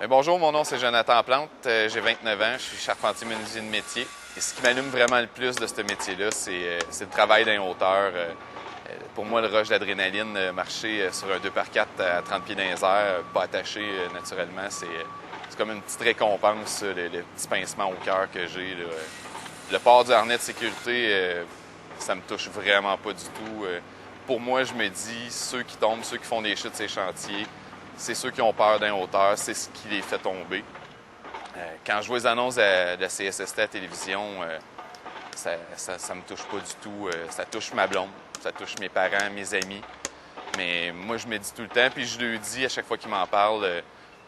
Bonjour, mon nom c'est Jonathan Plante, j'ai 29 ans, je suis charpentier menuisier de métier. Et ce qui m'allume vraiment le plus de ce métier-là, c'est le travail dans les hauteurs. Pour moi, le rush d'adrénaline, marcher sur un 2x4 à 30 pieds dans les airs, pas attaché naturellement, c'est comme une petite récompense, le petit pincement au cœur que j'ai. Le port du harnais de sécurité, ça me touche vraiment pas du tout. Pour moi, je me dis, ceux qui tombent, ceux qui font des chutes sur ces chantiers, c'est ceux qui ont peur d'un hauteur, c'est ce qui les fait tomber. Quand je vois les annonces de la CSST à la télévision, ça me touche pas du tout. Ça touche ma blonde, ça touche mes parents, mes amis. Mais moi, je me dis tout le temps, puis je le dis à chaque fois qu'ils m'en parlent,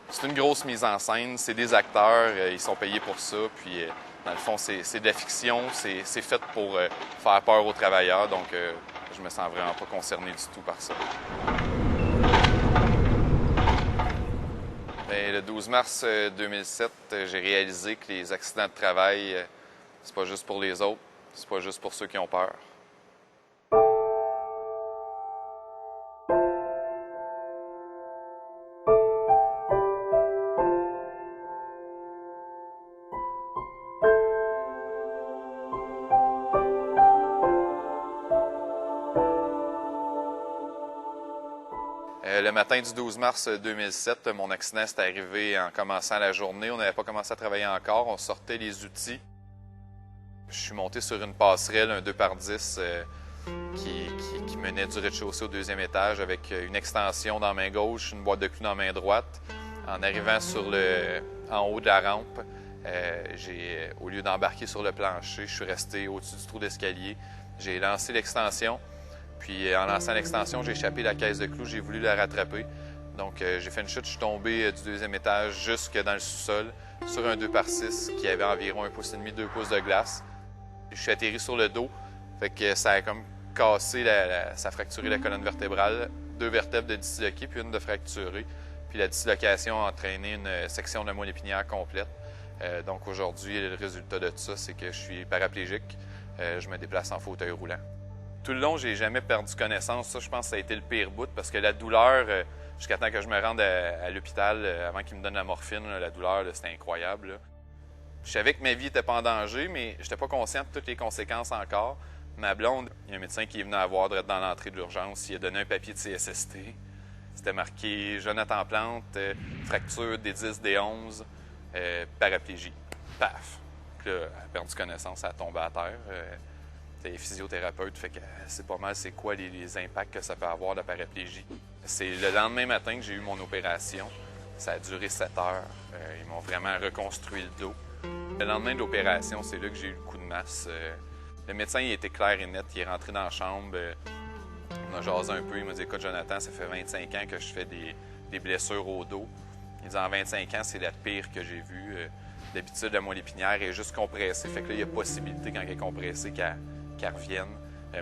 c'est une grosse mise en scène, c'est des acteurs, ils sont payés pour ça, puis dans le fond, c'est de la fiction, c'est fait pour faire peur aux travailleurs, donc je me sens vraiment pas concerné du tout par ça. Le 12 mars 2007, j'ai réalisé que les accidents de travail, c'est pas juste pour les autres, c'est pas juste pour ceux qui ont peur. Le matin du 12 mars 2007, mon accident s'est arrivé en commençant la journée. On n'avait pas commencé à travailler encore, on sortait les outils. Je suis monté sur une passerelle, un 2x10 qui menait du rez-de-chaussée au deuxième étage avec une extension dans la main gauche, une boîte de clous dans la main droite. En arrivant en haut de la rampe, au lieu d'embarquer sur le plancher, je suis resté au-dessus du trou d'escalier. J'ai lancé l'extension. Puis en lançant l'extension, j'ai échappé la caisse de clous, j'ai voulu la rattraper. Donc j'ai fait une chute, je suis tombé du deuxième étage jusque dans le sous-sol sur un 2x6 qui avait environ 1,5 pouce, 2 pouces de glace. Je suis atterri sur le dos, fait que ça a comme cassé, ça a fracturé la colonne vertébrale, 2 vertèbres de disloquées puis une de fracturée. Puis la dislocation a entraîné une section de la moelle épinière complète. Donc aujourd'hui, le résultat de tout ça, c'est que je suis paraplégique. Je me déplace en fauteuil roulant. Tout le long, j'ai jamais perdu connaissance. Ça, je pense que ça a été le pire bout parce que la douleur, jusqu'à temps que je me rende à l'hôpital, avant qu'ils me donnent la morphine, la douleur, c'était incroyable. Là. Je savais que ma vie n'était pas en danger, mais je n'étais pas conscient de toutes les conséquences encore. Ma blonde, il y a un médecin qui est venu la voir dans l'entrée de l'urgence. Il a donné un papier de CSST. C'était marqué Jonathan Plante, fracture des 10, des 11, paraplégie. Paf! Là, elle a perdu connaissance, elle a tombé à terre. Elle est physiothérapeute, fait que c'est pas mal c'est quoi les impacts que ça peut avoir la paraplégie. C'est le lendemain matin que j'ai eu mon opération. Ça a duré 7 heures. Ils m'ont vraiment reconstruit le dos. Le lendemain de l'opération, c'est là que j'ai eu le coup de masse. Le médecin, il était clair et net. Il est rentré dans la chambre. On a jasé un peu. Il m'a dit « Écoute, Jonathan, ça fait 25 ans que je fais des blessures au dos. » Il dit « En 25 ans, c'est la pire que j'ai vue. D'habitude, la moelle épinière est juste compressée. Fait que là, il y a possibilité, quand elle est compressée, qu'elle revienne.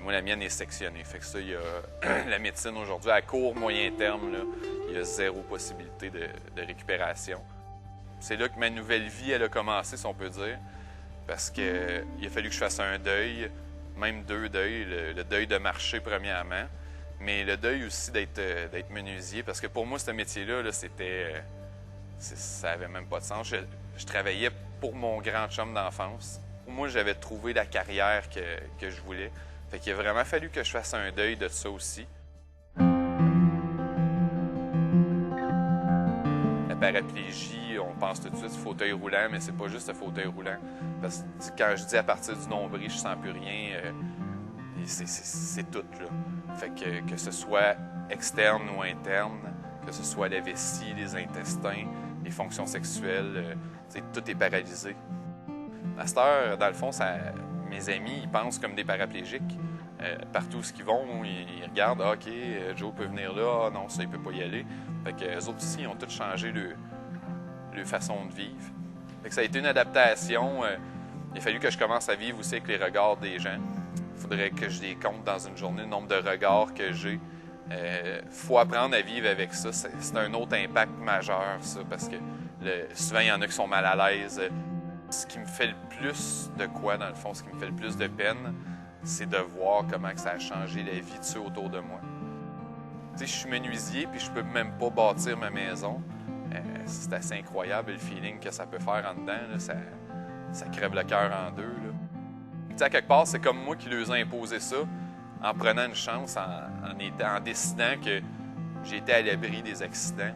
Moi, la mienne est sectionnée. Fait que ça, il y a la médecine aujourd'hui, à court, moyen terme, là, il y a zéro possibilité de récupération. C'est là que ma nouvelle vie, elle a commencé, si on peut dire, parce qu'il a fallu que je fasse un deuil, même 2 deuils, le deuil de marcher premièrement, mais le deuil aussi d'être menuisier, parce que pour moi, ce métier-là, là, ça n'avait même pas de sens. Je travaillais pour mon grand chum d'enfance. Moi, j'avais trouvé la carrière que je voulais. Fait qu'il a vraiment fallu que je fasse un deuil de ça aussi. La paraplégie, on pense tout de suite fauteuil roulant, mais c'est pas juste le fauteuil roulant. Parce que quand je dis à partir du nombril, je sens plus rien, c'est tout, là. Fait que ce soit externe ou interne, que ce soit la vessie, les intestins, les fonctions sexuelles, tout est paralysé. À cette heure, dans le fond, mes amis, ils pensent comme des paraplégiques. Partout où ils vont, ils regardent, ah, OK, Joe peut venir là, ah, non, ça, il peut pas y aller. Fait que eux autres ici, ils ont tous changé leur façon de vivre. Fait que ça a été une adaptation. Il a fallu que je commence à vivre aussi avec les regards des gens. Il faudrait que je les compte dans une journée, le nombre de regards que j'ai. Faut apprendre à vivre avec ça. C'est un autre impact majeur, ça, parce que souvent, il y en a qui sont mal à l'aise. Ce qui me fait le plus de quoi, dans le fond, ce qui me fait le plus de peine, c'est de voir comment ça a changé la vie de ceux autour de moi. Tu sais, je suis menuisier, puis je peux même pas bâtir ma maison. C'est assez incroyable le feeling que ça peut faire en dedans. Là, ça crève le cœur en deux. Tu sais, à quelque part, c'est comme moi qui leur ai imposé ça en prenant une chance, en décidant que j'étais à l'abri des accidents.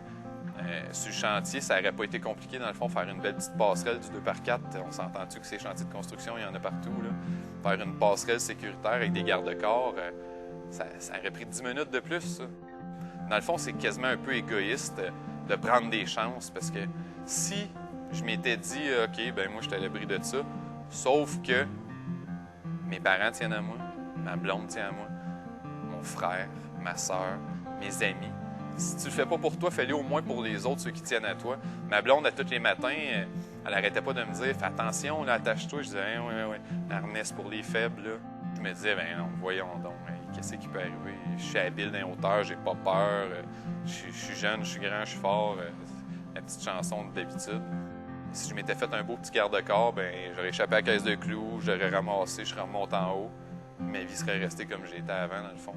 Sur le chantier, ça n'aurait pas été compliqué, dans le fond, faire une belle petite passerelle du 2x4. On s'entend-tu que ces chantiers de construction, il y en a partout, là? Faire une passerelle sécuritaire avec des garde-corps, ça aurait pris 10 minutes de plus, ça. Dans le fond, c'est quasiment un peu égoïste de prendre des chances, parce que si je m'étais dit, OK, ben moi, je suis à l'abri de ça, sauf que mes parents tiennent à moi, ma blonde tient à moi, mon frère, ma soeur, mes amis. Si tu le fais pas pour toi, fais-le au moins pour les autres, ceux qui tiennent à toi. Ma blonde, à tous les matins, elle n'arrêtait pas de me dire « Fais attention, là, attache-toi. » Je disais « Oui. Harnais pour les faibles. » Là. Je me disais « Ben non, voyons donc, qu'est-ce qui peut arriver? Je suis habile dans les hauteurs, j'ai pas peur. Je suis jeune, je suis grand, je suis fort. » La petite chanson d'habitude. Si je m'étais fait un beau petit garde-corps, ben j'aurais échappé à la caisse de clous, j'aurais ramassé, je serais remonté en haut. Ma vie serait restée comme j'étais avant, dans le fond.